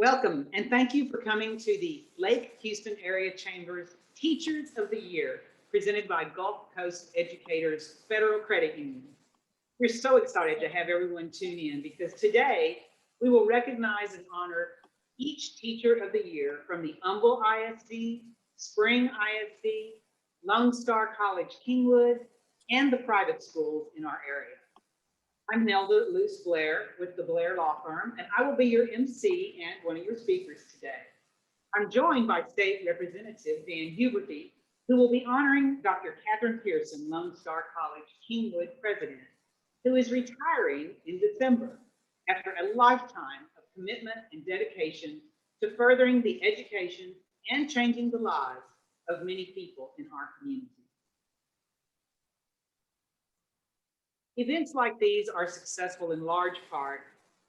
Welcome and thank you for coming to the Lake Houston Area Chambers Teachers of the Year presented by Gulf Coast Educators Federal Credit Union. We're so excited to have everyone tune in because today we will recognize and honor each Teacher of the Year from the Humble ISD, Spring ISD, Lone Star College Kingwood, and the private schools in our area. I'm Nelda Luce Blair with the Blair Law Firm, and I will be your MC and one of your speakers today. I'm joined by State Representative Dan Huberty, who will be honoring Dr. Catherine Pearson, Lone Star College Kingwood President, who is retiring in December after a lifetime of commitment and dedication to furthering the education and changing the lives of many people in our community. Events like these are successful in large part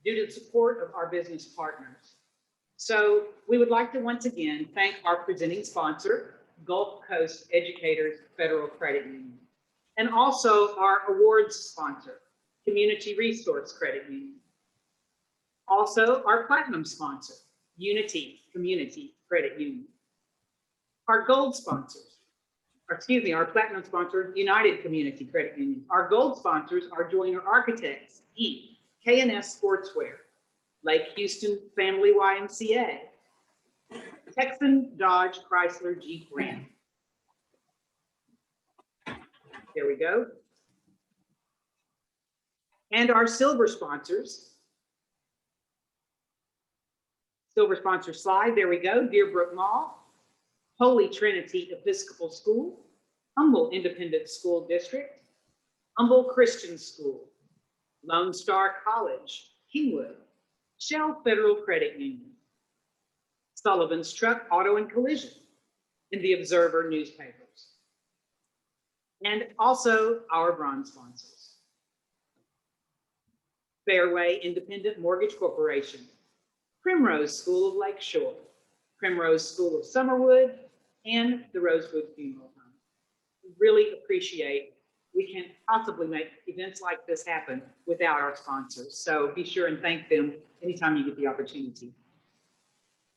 due to the support of our business partners. So we would like to once again thank our presenting sponsor, Gulf Coast Educators Federal Credit Union, and also our awards sponsor, Community Resource Credit Union. Also our platinum sponsor, Unity Community Credit Union. Our gold sponsors, our platinum sponsor, United Community Credit Union. Our gold sponsors are Joyner Architects, Inc., K&S Sportswear, Lake Houston Family YMCA, Texan Dodge Chrysler Jeep Ram. There we go. And our silver sponsors. Silver sponsor slide, there we go, Deerbrook Mall, Holy Trinity Episcopal School, Humble Independent School District, Humble Christian School, Lone Star College, Kingwood, Shell Federal Credit Union, Sullivan's Truck Auto and Collision, and the Observer newspapers. And also our bronze sponsors. Fairway Independent Mortgage Corporation, Primrose School of Lakeshore, Primrose School of Summerwood, and the Rosewood Funeral Home. We really appreciate we can't possibly make events like this happen without our sponsors. So be sure and thank them anytime you get the opportunity.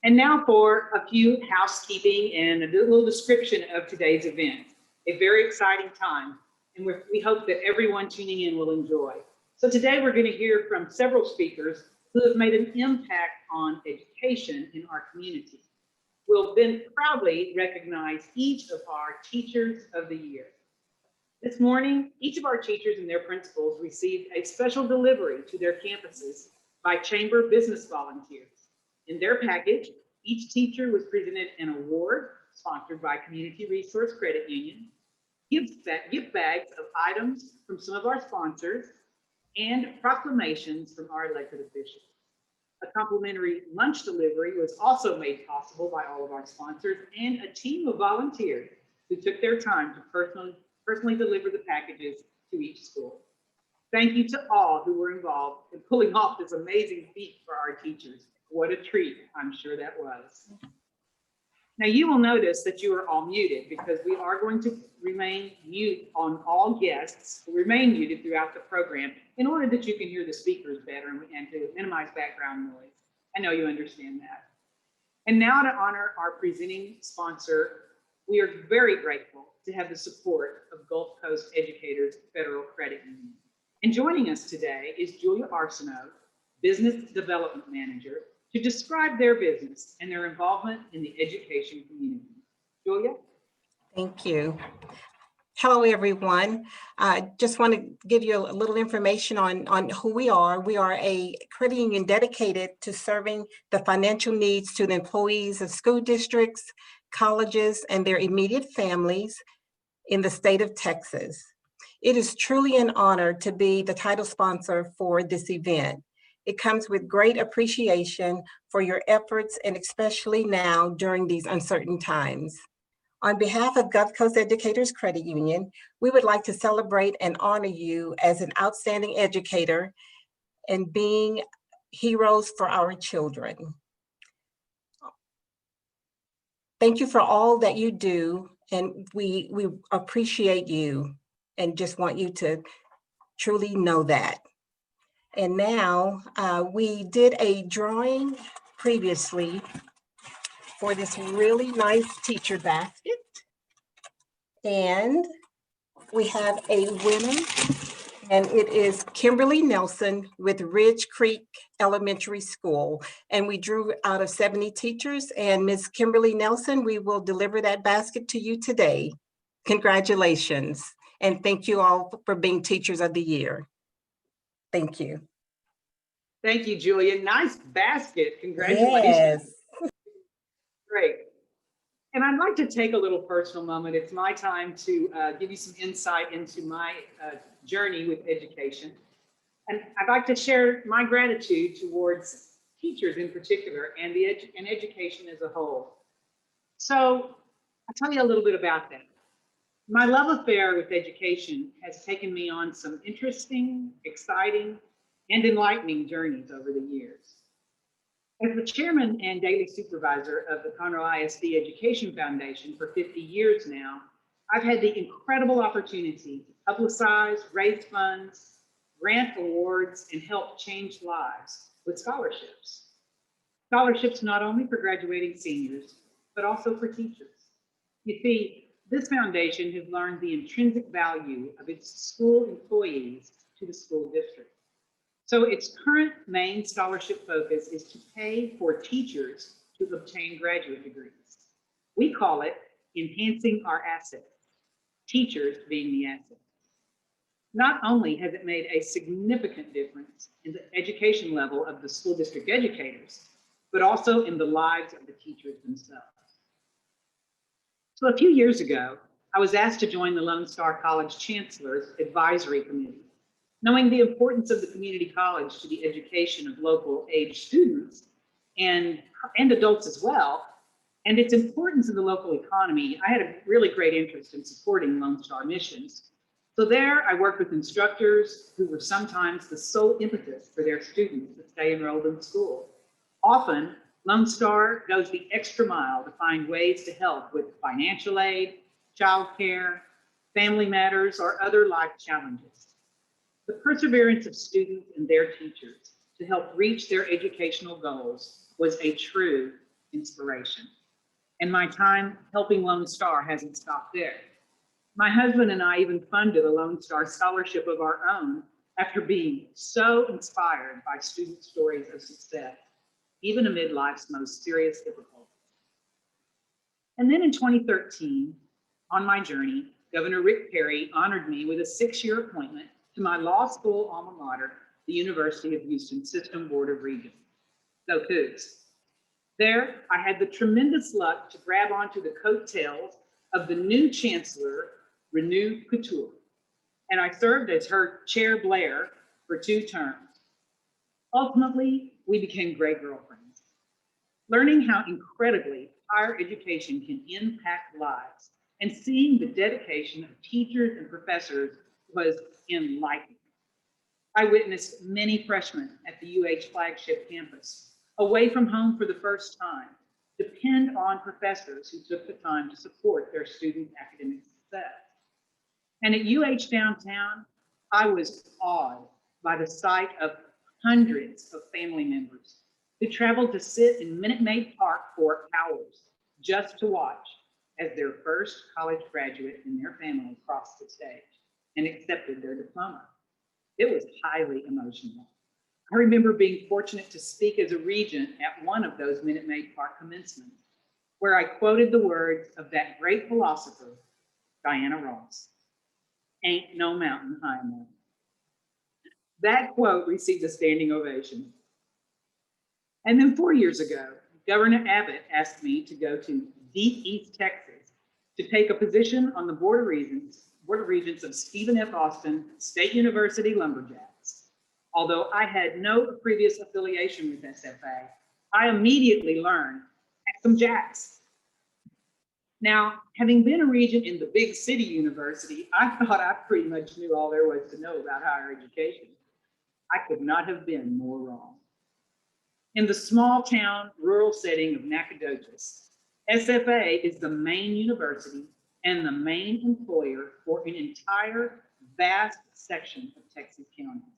And now for a few housekeeping and a little description of today's event. A very exciting time, and we hope that everyone tuning in will enjoy. So today we're going to hear from several speakers who have made an impact on education in our community. We'll then proudly recognize each of our Teachers of the Year. This morning, each of our teachers and their principals received a special delivery to their campuses by Chamber business volunteers. In their package, each teacher was presented an award sponsored by Community Resource Credit Union, gift bags of items from some of our sponsors, and proclamations from our elected officials. A complimentary lunch delivery was also made possible by all of our sponsors and a team of volunteers who took their time to personally deliver the packages to each school. Thank you to all who were involved in pulling off this amazing feat for our teachers. What a treat, I'm sure that was. Now you will notice that you are all muted because we are going to remain mute on all guests, remain muted throughout the program in order that you can hear the speakers better and to minimize background noise. I know you understand that. And now to honor our presenting sponsor, we are very grateful to have the support of Gulf Coast Educators Federal Credit Union. And joining us today is Julia Arsenault, Business Development Manager, to describe their business and their involvement in the education community. Julia? Thank you. Hello, everyone. I just want to give you a little information on who we are. We are a credit union dedicated to serving the financial needs to the employees of school districts, colleges, and their immediate families in the state of Texas. It is truly an honor to be the title sponsor for this event. It comes with great appreciation for your efforts, and especially now during these uncertain times. On behalf of Gulf Coast Educators Credit Union, we would like to celebrate and honor you as an outstanding educator and being heroes for our children. Thank you for all that you do, and we appreciate you and just want you to truly know that. And now we did a drawing previously for this really nice teacher basket. And we have a winner, and it is Kimberly Nelson with Ridge Creek Elementary School. And we drew out of 70 teachers, and Ms. Kimberly Nelson, we will deliver that basket to you today. Congratulations, and thank you all for being Teachers of the Year. Thank you. Thank you, Julia. Nice basket. Congratulations. Yes. Great. And I'd like to take a little personal moment. It's my time to give you some insight into my journey with education. And I'd like to share my gratitude towards teachers in particular and and education as a whole. So I'll tell you a little bit about that. My love affair with education has taken me on some interesting, exciting, and enlightening journeys over the years. As the chairman and daily supervisor of the Conroe ISD Education Foundation for 50 years now, I've had the incredible opportunity to publicize, raise funds, grant awards, and help change lives with scholarships. Scholarships not only for graduating seniors, but also for teachers. You see, this foundation has learned the intrinsic value of its school employees to the school district. So its current main scholarship focus is to pay for teachers to obtain graduate degrees. We call it enhancing our assets, teachers being the asset. Not only has it made a significant difference in the education level of the school district educators, but also in the lives of the teachers themselves. So a few years ago, I was asked to join the Lone Star College Chancellor's Advisory Committee. Knowing the importance of the community college to the education of local age students and adults as well, and its importance in the local economy, I had a really great interest in supporting Lone Star missions. So there I worked with instructors who were sometimes the sole impetus for their students to stay enrolled in school. Often, Lone Star goes the extra mile to find ways to help with financial aid, childcare, family matters, or other life challenges. The perseverance of students and their teachers to help reach their educational goals was a true inspiration. And my time helping Lone Star hasn't stopped there. My husband and I even funded a Lone Star scholarship of our own after being so inspired by student stories of success, even amid life's most serious difficulties. And then in 2013, on my journey, Governor Rick Perry honored me with a 6-year appointment to my law school alma mater, the University of Houston System Board of Regents. Go Cougs. There, I had the tremendous luck to grab onto the coattails of the new chancellor, Renu Khator, and I served as her chair Blair for 2 terms. Ultimately, we became great girlfriends. Learning how incredibly higher education can impact lives and seeing the dedication of teachers and professors was enlightening. I witnessed many freshmen at the UH flagship campus, away from home for the first time, depend on professors who took the time to support their students' academic success. And at UH downtown, I was awed by the sight of hundreds of family members who traveled to sit in Minute Maid Park for hours just to watch as their first college graduate in their family crossed the stage and accepted their diploma. It was highly emotional. I remember being fortunate to speak as a regent at one of those Minute Maid Park commencements, where I quoted the words of that great philosopher, Diana Ross, "Ain't no mountain high enough." That quote received a standing ovation. And then 4 years ago, Governor Abbott asked me to go to Deep East Texas to take a position on the Board of Regents of Stephen F. Austin State University Lumberjacks. Although I had no previous affiliation with SFA, I immediately learned some Jacks. Now, having been a regent in the big city university, I thought I pretty much knew all there was to know about higher education. I could not have been more wrong. In the small town, rural setting of Nacogdoches, SFA is the main university and the main employer for an entire vast section of Texas County.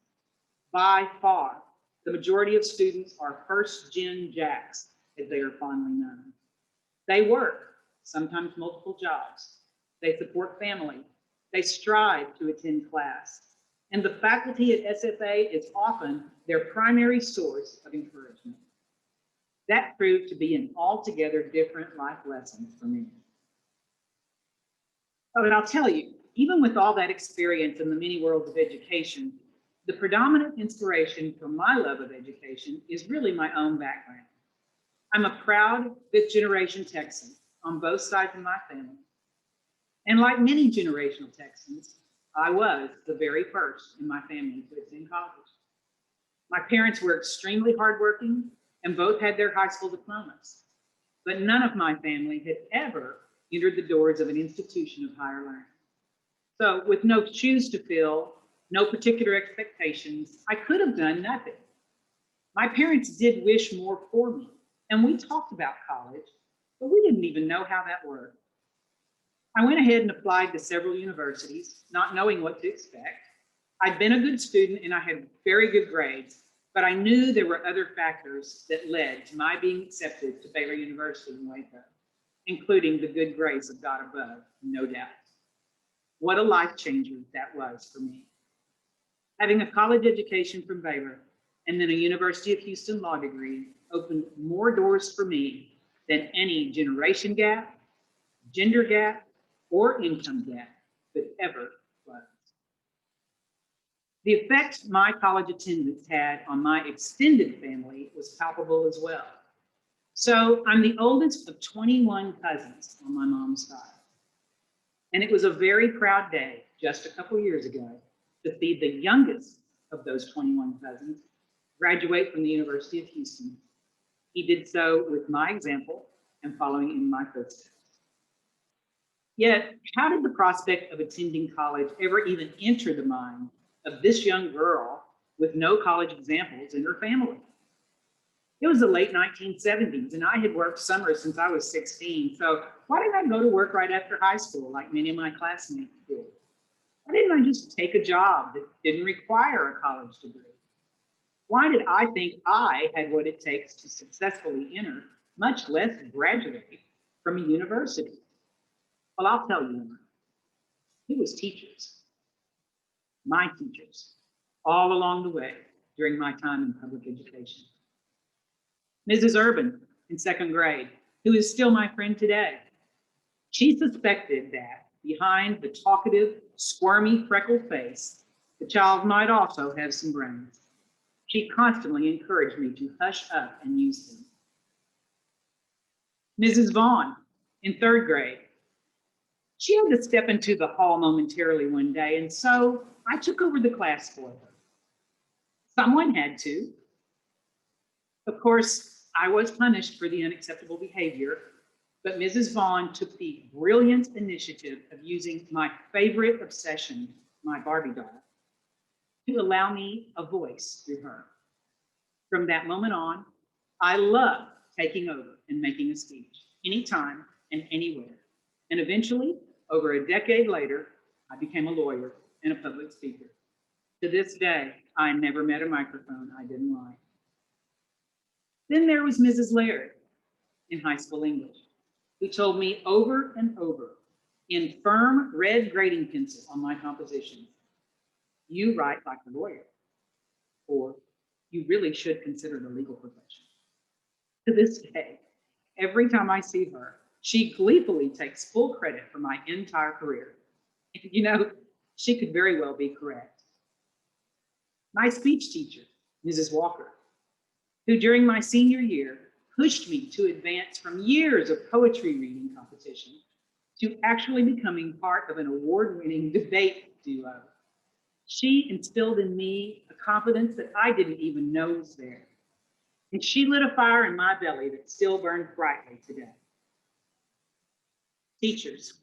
By far, The majority of students are first-gen jacks, as they are fondly known. They work, sometimes multiple jobs. They support family. They strive to attend class. And the faculty at SFA is often their primary source of encouragement. That proved to be an altogether different life lesson for me. Oh, and I'll tell you, even with all that experience in the many worlds of education, the predominant inspiration for my love of education is really my own background. I'm a proud fifth-generation Texan on both sides of my family. And like many generational Texans, I was the very first in my family to attend college. My parents were extremely hardworking and both had their high school diplomas, but none of my family had ever entered the doors of an institution of higher learning. So with no shoes to fill, no particular expectations, I could have done nothing. My parents did wish more for me, and we talked about college, but we didn't even know how that worked. I went ahead and applied to several universities, not knowing what to expect. I'd been a good student and I had very good grades, but I knew there were other factors that led to my being accepted to Baylor University in Waco, including the good grace of God above, no doubt. What a life changer that was for me. Having a college education from Baylor and then a University of Houston law degree opened more doors for me than any generation gap, gender gap, or income gap could ever close. The effect my college attendance had on my extended family was palpable as well. So I'm the oldest of 21 cousins on my mom's side. And it was a very proud day just a couple years ago to see the youngest of those 21 cousins graduate from the University of Houston. He did so with my example and following in my footsteps. Yet, how did the prospect of attending college ever even enter the mind of this young girl with no college examples in her family? It was the late 1970s, and I had worked summers since I was 16, so why didn't I go to work right after high school like many of my classmates did? Why didn't I just take a job that didn't require a college degree? Why did I think I had what it takes to successfully enter, much less graduate from a university? Well, I'll tell you, it was teachers, my teachers, all along the way during my time in public education. Mrs. Urban in second grade, who is still my friend today, she suspected that behind the talkative, squirmy, freckled face, the child might also have some brains. She constantly encouraged me to hush up and use them. Mrs. Vaughn in third grade, she had to step into the hall momentarily one day, and so I took over the class for her. Someone had to. Of course, I was punished for the unacceptable behavior, but Mrs. Vaughn took the brilliant initiative of using my favorite obsession, my Barbie doll, to allow me a voice through her. From that moment on, I loved taking over and making a speech, anytime and anywhere. And eventually, over a decade later, I became a lawyer and a public speaker. To this day, I never met a microphone I didn't like. Then there was Mrs. Laird in high school English, who told me over and over in firm red grading pencil on my compositions, "You write like a lawyer," or "You really should consider the legal profession." To this day, every time I see her, she gleefully takes full credit for my entire career. You know, she could very well be correct. My speech teacher, Mrs. Walker, who during my senior year pushed me to advance from years of poetry reading competition to actually becoming part of an award-winning debate duo. She instilled in me a confidence that I didn't even know was there. And she lit a fire in my belly that still burns brightly today. Teachers,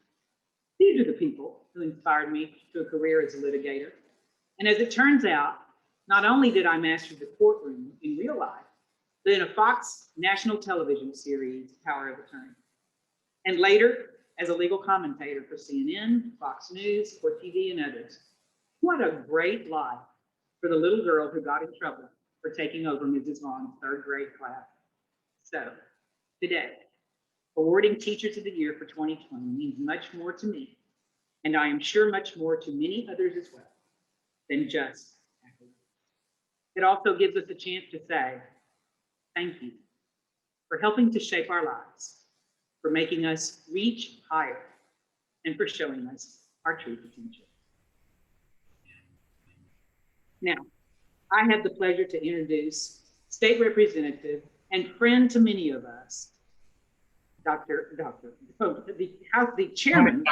these are the people who inspired me to a career as a litigator. And as it turns out, not only did I master the courtroom in real life, but in a Fox national television series, Power of Attorney. And later, as a legal commentator for CNN, Fox News, Court TV, and others. What a great life for the little girl who got in trouble for taking over Mrs. Vaughn's third grade class. So today, awarding Teachers of the Year for 2020 means much more to me, and I am sure much more to many others as well, than just accolades. It also gives us a chance to say, thank you for helping to shape our lives, for making us reach higher, and for showing us our true potential. Now, I have the pleasure to introduce State Representative and friend to many of us, the chairman.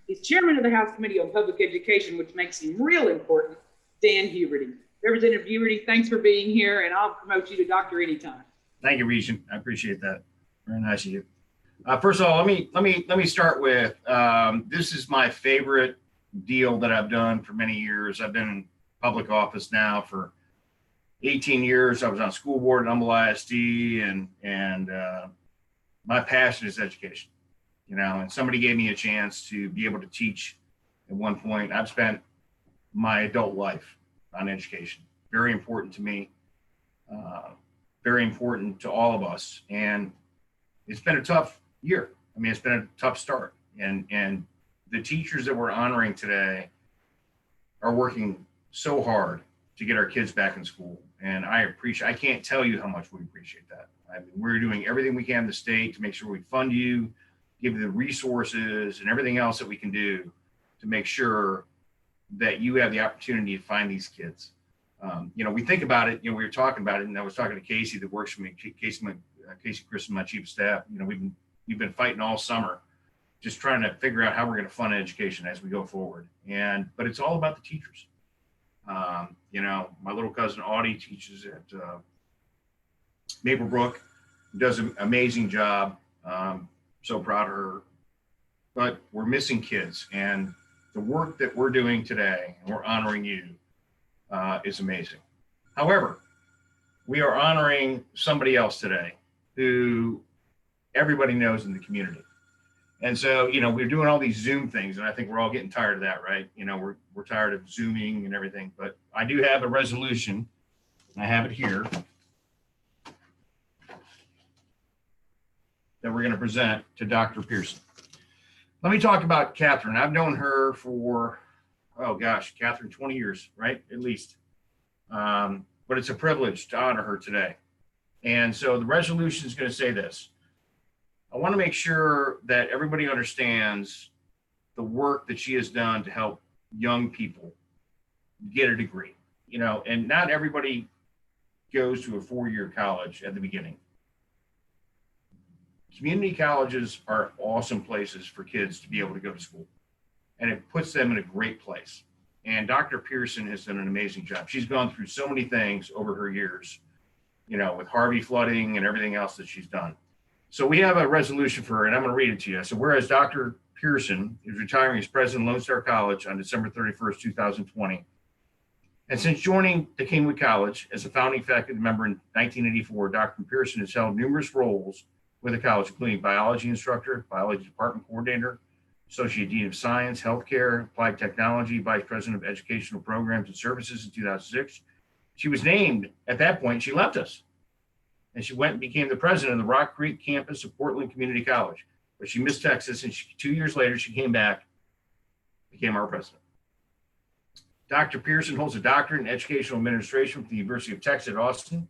He's chairman of the House Committee on Public Education, which makes him real important, Dan Huberty. Representative Huberty, thanks for being here, and I'll promote you to doctor anytime. Thank you, Regent. I appreciate that. Very nice of you. First of all, let me start with this is my favorite deal that I've done for many years. I've been in public office now for 18 years. I was on school board at Humble ISD, and my passion is education. You know, and somebody gave me a chance to be able to teach at one point. I've spent my adult life on education. Very important to me. Very important to all of us. And it's been a tough year. I mean, it's been a tough start. And the teachers that we're honoring today are working so hard to get our kids back in school. And I can't tell you how much we appreciate that. I mean, we're doing everything we can in the state to make sure we fund you, give you the resources and everything else that we can do to make sure that you have the opportunity to find these kids. You know, we think about it, you know, we were talking about it, and I was talking to Casey that works for me, Casey Christen, my chief of staff. You know, we've been fighting all summer, just trying to figure out how we're going to fund education as we go forward. But it's all about the teachers. You know, my little cousin Audie teaches at Maplebrook, does an amazing job. So proud of her. But we're missing kids, and the work that we're doing today, and we're honoring you, is amazing. However, we are honoring somebody else today who everybody knows in the community. And so, you know, we're doing all these Zoom things, and I think we're all getting tired of that, right? You know, we're tired of Zooming and everything, but I do have a resolution. I have it here that we're going to present to Dr. Pearson. Let me talk about Catherine. I've known her for, oh gosh, Catherine, 20 years, right? At least. But it's a privilege to honor her today. And so the resolution is going to say this. I want to make sure that everybody understands the work that she has done to help young people get a degree. You know, and not everybody goes to a 4-year college at the beginning. Community colleges are awesome places for kids to be able to go to school, and it puts them in a great place. And Dr. Pearson has done an amazing job. She's gone through so many things over her years, you know, with Harvey flooding and everything else that she's done. So we have a resolution for her, and I'm going to read it to you. So whereas Dr. Pearson is retiring as president of Lone Star College on December 31st, 2020, and since joining the Kingwood College as a founding faculty member in 1984, Dr. Pearson has held numerous roles with the college, including biology instructor, biology department coordinator, associate dean of science, healthcare, applied technology, vice president of educational programs and services in 2006. She was named at that point. She left us, and she went and became the president of the Rock Creek campus of Portland Community College, but she missed Texas, and 2 years later she came back, became our president. Dr. Pearson holds a doctorate in educational administration from the University of Texas at Austin,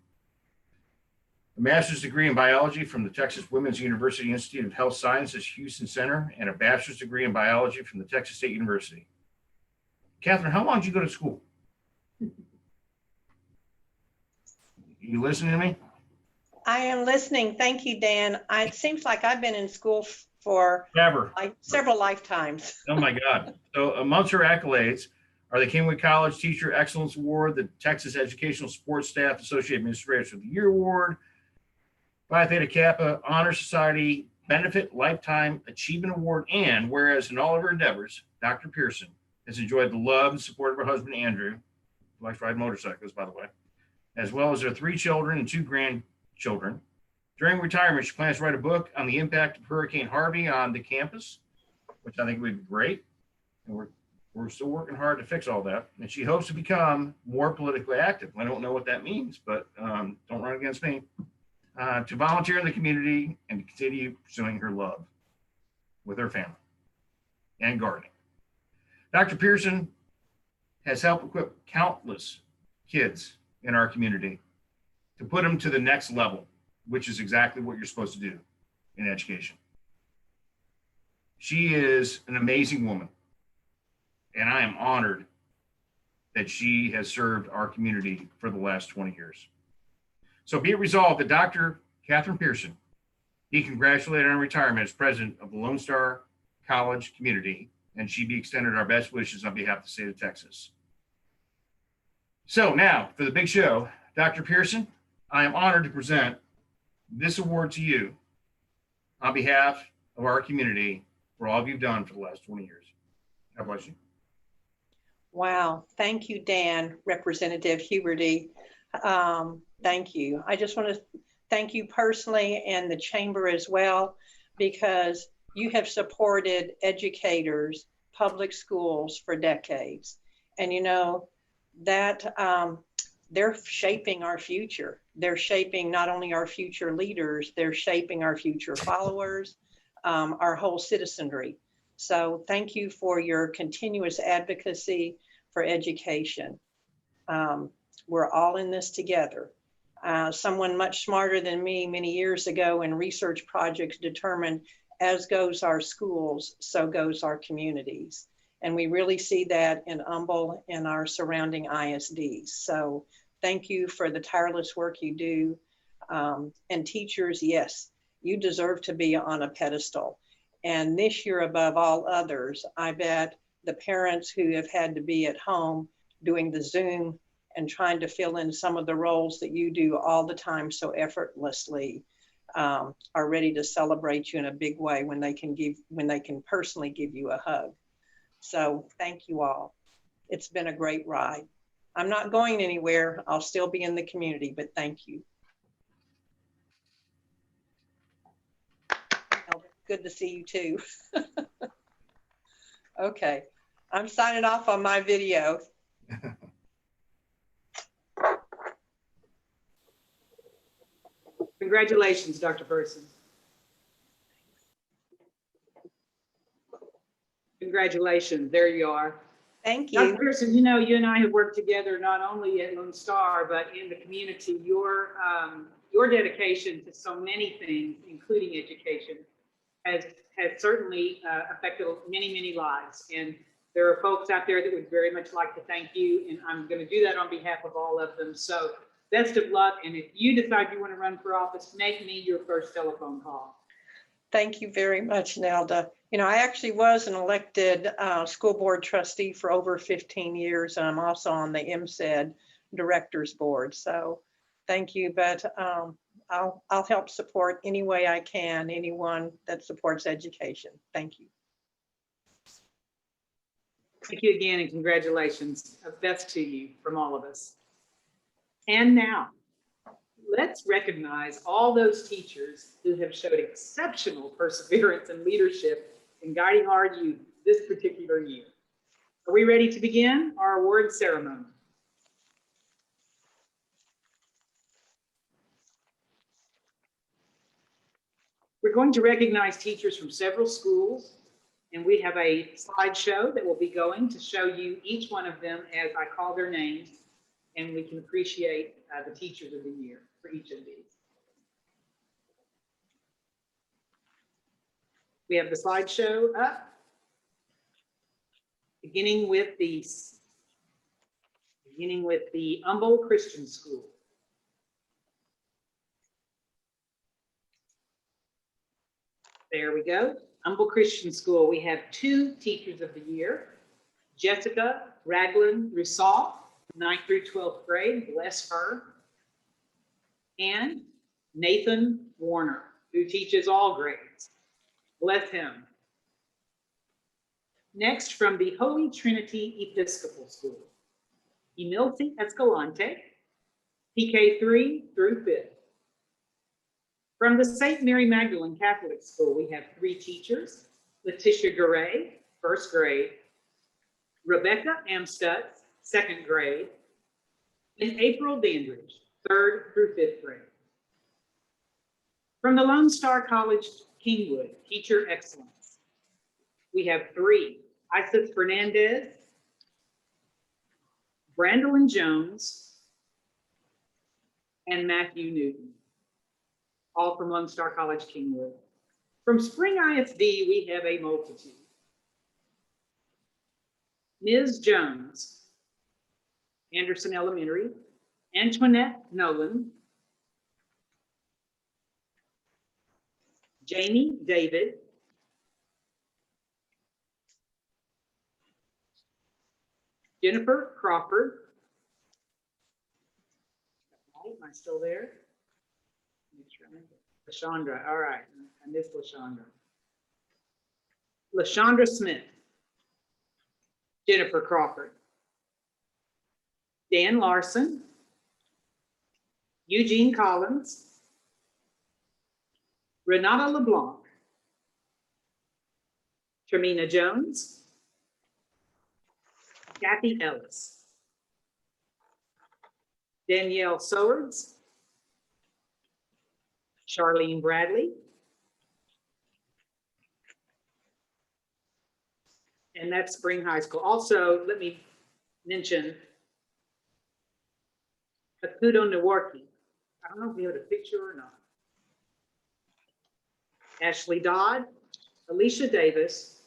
a master's degree in biology from the Texas Women's University Institute of Health Sciences Houston Center, and a bachelor's degree in biology from the Texas State University. Catherine, how long did you go to school? You listening to me? I am listening. Thank you, Dan. It seems like I've been in school for Never. like several lifetimes. Oh my God. So amongst her accolades are the Kingwood College Teacher Excellence Award, the Texas Educational Support Staff Associate Administrator of the Year Award, Phi Theta Kappa Honor Society Benefit Lifetime Achievement Award, and whereas in all of her endeavors, Dr. Pearson has enjoyed the love and support of her husband, Andrew, who likes to ride motorcycles, by the way, as well as their 3 children and 2 grandchildren. During retirement, she plans to write a book on the impact of Hurricane Harvey on the campus, which I think would be great. And we're We're still working hard to fix all that. And she hopes to become more politically active. I don't know what that means, but don't run against me. To volunteer in the community and to continue pursuing her love with her family and gardening. Dr. Pearson has helped equip countless kids in our community to put them to the next level, which is exactly what you're supposed to do in education. She is an amazing woman, and I am honored that she has served our community for the last 20 years. So be it resolved that Dr. Catherine Pearson be congratulated on retirement as president of the Lone Star College community, and she be extended our best wishes on behalf of the state of Texas. So now for the big show, Dr. Pearson, I am honored to present this award to you on behalf of our community for all you've done for the last 20 years. God bless you. Wow. Thank you, Dan, Representative Huberty. Thank you. I just want to thank you personally and the chamber as well, because you have supported educators, public schools for decades. And you know, that they're shaping our future. They're shaping not only our future leaders, they're shaping our future followers, our whole citizenry. So thank you for your continuous advocacy for education. We're all in this together. Someone much smarter than me many years ago in research projects determined, as goes our schools, so goes our communities. And we really see that in Humble and our surrounding ISDs. So thank you for the tireless work you do. And teachers, yes, you deserve to be on a pedestal. And this year above all others, I bet the parents who have had to be at home doing the Zoom and trying to fill in some of the roles that you do all the time so effortlessly are ready to celebrate you in a big way when they can personally give you a hug. So thank you all. It's been a great ride. I'm not going anywhere. I'll still be in the community, but thank you. Good to see you too. Okay, I'm signing off on my video. Congratulations, Dr. Pearson. Congratulations, there you are. Thank Dr. you. Pearson, you know, you and I have worked together not only at Lone Star, but in the community. Your dedication to so many things, including education, has certainly affected many, many lives. And there are folks out there that would very much like to thank you, and I'm going to do that on behalf of all of them. So best of luck. And if you decide you want to run for office, make me your first telephone call. Thank you very much, Nelda. You know, I actually was an elected school board trustee for over 15 years, and I'm also on the MCED Directors Board. So thank you, but I'll help support any way I can, anyone that supports education. Thank you. Thank you again, and congratulations. Best to you from all of us. And now, let's recognize all those teachers who have showed exceptional perseverance and leadership in guiding our youth this particular year. Are we ready to begin our award ceremony? We're going to recognize teachers from several schools, and we have a slideshow that will be going to show you each one of them as I call their names, and we can appreciate the teachers of the year for each of these. We have the slideshow up, beginning with the Humble Christian School. There we go. Humble Christian School. We have 2 teachers of the year, Jessica Ragland Rousseau, 9th through 12th grade, bless her, and Nathan Warner, who teaches all grades. Bless him. Next, from the Holy Trinity Episcopal School, Emilce Escalante, PK3 through 5th. From the St. Mary Magdalene Catholic School, we have 3 teachers, Letitia Garay, 1st grade, Rebecca Amstutz, second grade, and April Dandridge, third through fifth grade. From the Lone Star College Kingwood, Teacher Excellence, we have 3, Isis Fernandez, Brandolyn Jones, and Matthew Newton, all from Lone Star College Kingwood. From Spring ISD, we have a multitude. Ms. Jones, Anderson Elementary, Antoinette Nolan, Jamie David, Jennifer Crawford. Am I still there? Make sure I'm in there. LaShondra, all right, I missed LaShondra. LaShondra Smith, Jennifer Crawford, Dan Larson, Eugene Collins, Renata LeBlanc, Termina Jones, Kathy Ellis, Danielle Swords, Charlene Bradley, and that's Spring High School. Also, let me mention Akudo Nwarki. I don't know if you have a picture or not. Ashley Dodd, Alicia Davis.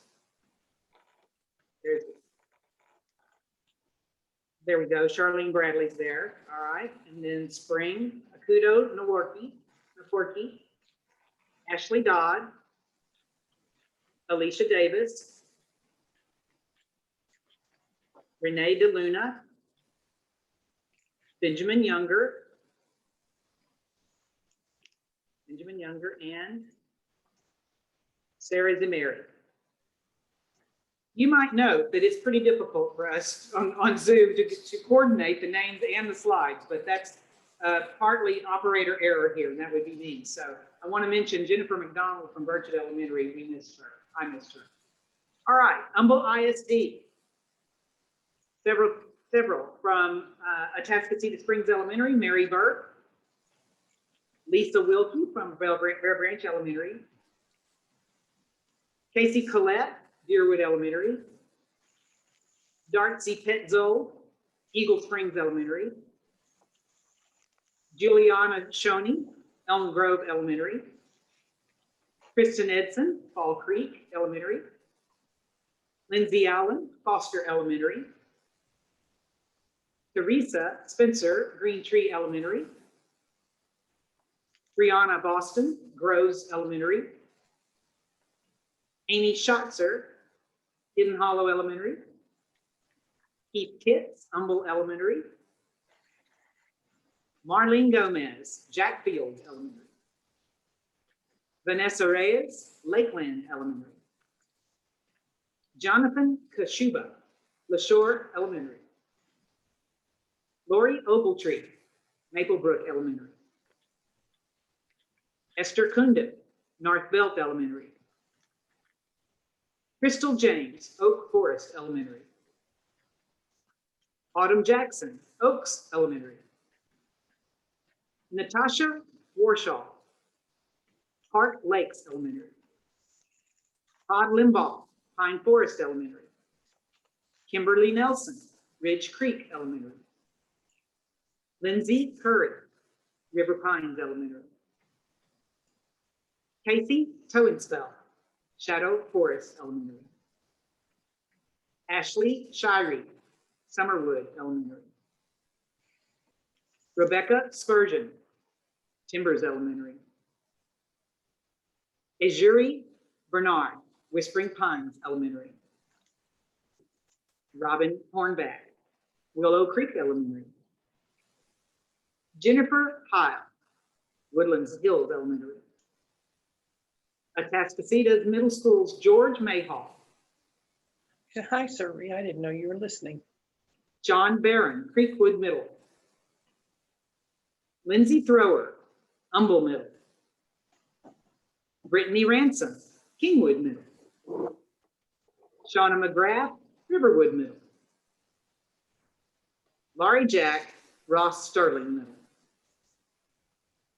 There we go. Charlene Bradley's there. All right. And then Spring, Akudo Nwarki, Ashley Dodd, Alicia Davis, Renee DeLuna, Benjamin Younger, and Sarah Zameri. You might note that it's pretty difficult for us on Zoom to coordinate the names and the slides, but that's partly operator error here, and that would be me. So I want to mention Jennifer McDonald from Burchett Elementary. We missed her. I missed her. All right, Humble ISD. Several from Atascocita Springs Elementary, Mary Burke, Lisa Wilkie from Bear Branch Elementary, Casey Collette, Deerwood Elementary, Darcy Petzold, Eagle Springs Elementary, Juliana Shoney, Elm Grove Elementary, Kristen Edson, Fall Creek Elementary, Lindsay Allen, Foster Elementary, Teresa Spencer, Green Tree Elementary, Brianna Boston, Groves Elementary, Amy Schatzer, Hidden Hollow Elementary, Keith Kitts, Humble Elementary, Marlene Gomez, Jack Fields Elementary, Vanessa Reyes, Lakeland Elementary, Jonathan Kashuba, LaShore Elementary, Lori Ogletree, Maplebrook Elementary, Esther Kunda, North Belt Elementary, Crystal James, Oak Forest Elementary, Autumn Jackson, Oaks Elementary, Natasha Warshaw, Park Lakes Elementary, Todd Limbaugh, Pine Forest Elementary, Kimberly Nelson, Ridge Creek Elementary, Lindsay Curry, River Pines Elementary, Casey Toenspell, Shadow Forest Elementary, Ashley Shirey, Summerwood Elementary, Rebecca Spurgeon, Timbers Elementary, Azuri Bernard, Whispering Pines Elementary, Robin Hornback, Willow Creek Elementary, Jennifer Pyle, Woodlands Hills Elementary, Atascocita Middle School's George Mayhall, Hi, sir. I didn't know you were listening. John Barron, Creekwood Middle, Lindsay Thrower, Humble Middle, Brittany Ransom, Kingwood Middle, Shauna McGrath, Riverwood Middle, Laurie Jack, Ross Sterling Middle.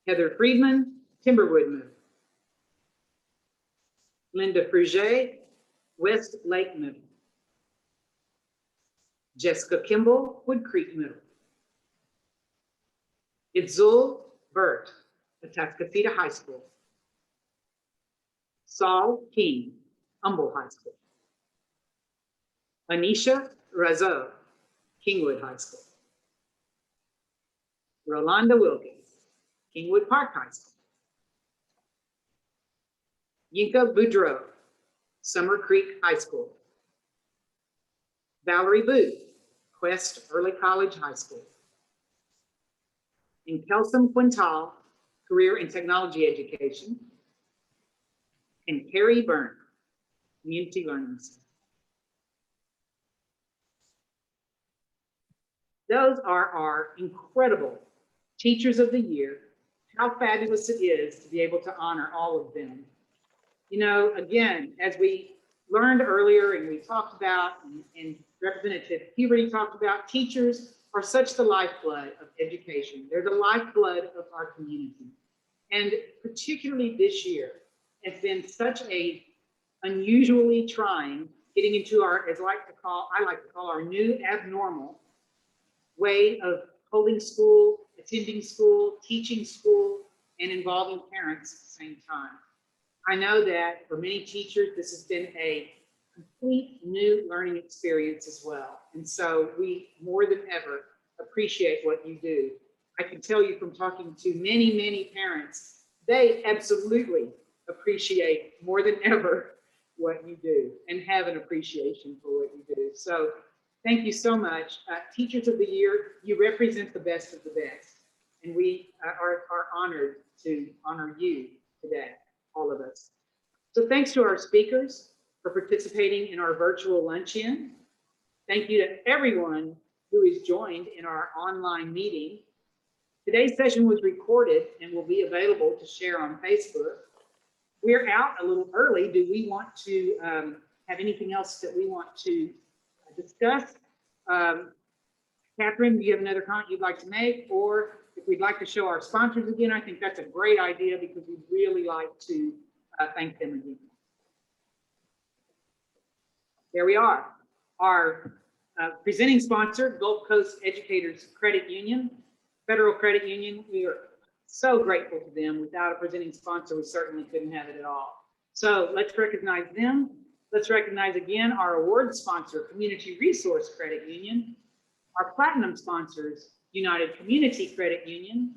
Heather Friedman, Timberwood Middle. Linda Fruget, West Lake Middle. Jessica Kimball, Wood Creek Middle. Itzul Burt, Atascocita High School. Saul King, Humble High School. Anisha Razo, Kingwood High School. Rolanda Wilkins, Kingwood Park High School. Yinka Boudreau, Summer Creek High School. Valerie Booth, Quest Early College High School. And Kelsum Quintal, Career and Technology Education. And Carrie Byrne, Community Learning Center. Those are our incredible Teachers of the Year. How fabulous it is to be able to honor all of them. You know, again, as we learned earlier and we talked about, and Representative Huberty talked about, teachers are such the lifeblood of education. They're the lifeblood of our community. And particularly this year, it's been such a unusually trying, getting into our, as I like to call our new abnormal way of holding school, attending school, teaching school, and involving parents at the same time. I know that for many teachers, this has been a complete new learning experience as well. And so we more than ever appreciate what you do. I can tell you from talking to many, many parents, they absolutely appreciate more than ever what you do and have an appreciation for what you do. So thank you so much. Teachers of the Year, you represent the best of the best. And we are honored to honor you today, all of us. So thanks to our speakers for participating in our virtual luncheon. Thank you to everyone who is joined in our online meeting. Today's session was recorded and will be available to share on Facebook. We're out a little early. Do we want to have anything else that we want to discuss? Catherine, do you have another comment you'd like to make? Or if we'd like to show our sponsors again, I think that's a great idea because we'd really like to thank them again. There we are. Our presenting sponsor, Gulf Coast Educators Credit Union, Federal Credit Union. We are so grateful to them. Without a presenting sponsor, we certainly couldn't have it at all. So let's recognize them. Let's recognize again our award sponsor, Community Resource Credit Union, our platinum sponsors, United Community Credit Union,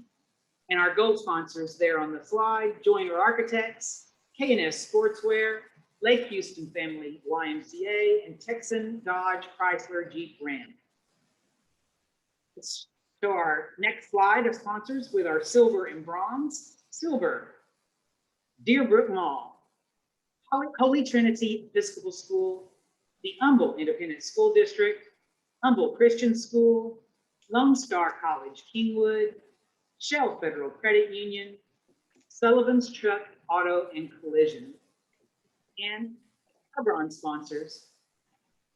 and our gold sponsors there on the slide, Joiner Architects, K&S Sportswear, Lake Houston Family YMCA, and Texan Dodge Chrysler Jeep Ram. Let's show our next slide of sponsors with our silver and bronze. Silver, Deerbrook Mall, Holy Trinity Episcopal School, the Humble Independent School District, Humble Christian School, Lone Star College Kingwood, Shell Federal Credit Union, Sullivan's Truck Auto and Collision, and our bronze sponsors.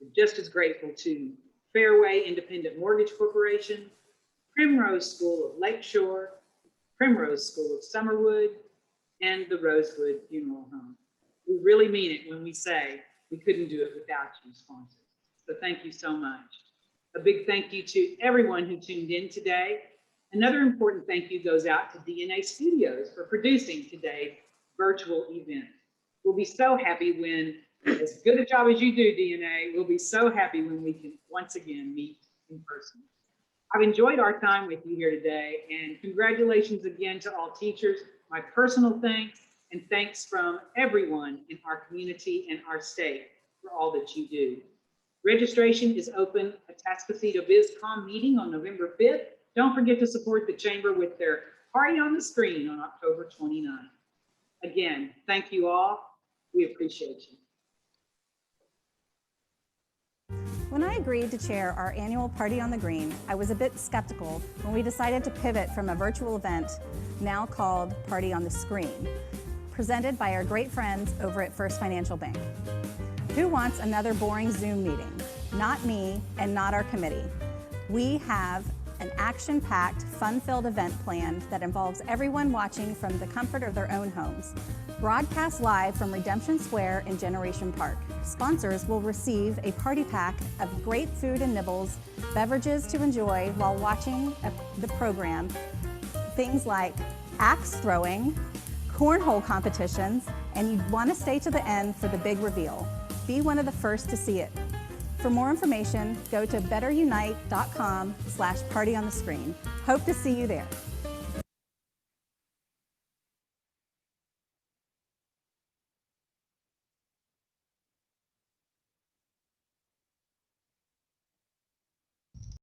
We're just as grateful to Fairway Independent Mortgage Corporation, Primrose School of Lakeshore, Primrose School of Summerwood, and the Rosewood Funeral Home. We really mean it when we say we couldn't do it without you, sponsors. So thank you so much. A big thank you to everyone who tuned in today. Another important thank you goes out to DNA Studios for producing today's virtual event. We'll be so happy when, as good a job as you do, DNA, we'll be so happy when we can once again meet in person. I've enjoyed our time with you here today, and congratulations again to all teachers. My personal thanks and thanks from everyone in our community and our state for all that you do. Registration is open at Atascocita BizCom meeting on November 5th. Don't forget to support the Chamber with their Party on the Screen on October 29th. Again, thank you all. We appreciate you. When I agreed to chair our annual Party on the Green, I was a bit skeptical when we decided to pivot from a virtual event, now called Party on the Screen, presented by our great friends over at First Financial Bank. Who wants another boring Zoom meeting? Not me and not our committee. We have an action-packed, fun-filled event planned that involves everyone watching from the comfort of their own homes. Broadcast live from Redemption Square in Generation Park. Sponsors will receive a party pack of great food and nibbles, beverages to enjoy while watching the program. Things like axe throwing, cornhole competitions, and you'd want to stay to the end for the big reveal. Be one of the first to see it. For more information, go to betterunite.com/partyonthescreen. Hope to see you there.